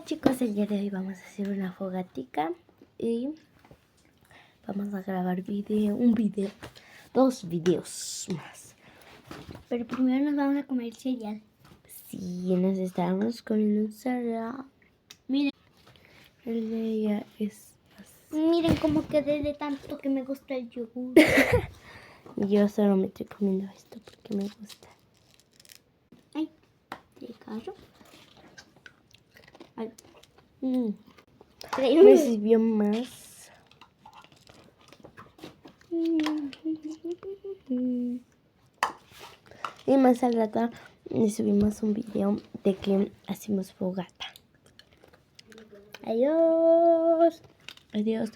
chicos, el día de hoy vamos a hacer una fogatica y vamos a grabar dos videos más. Pero primero nos vamos a comer cereal. Sí, nos estábamos comiendo un cereal. Miren, El de ella es así. miren cómo quedé de tanto que me gusta el yogur. Yo solo me estoy comiendo esto porque me gusta. Ay, el carro. Ay, Me sirvió más. Y más al rato le subimos un video de que hacemos fogata. Adiós. Adiós.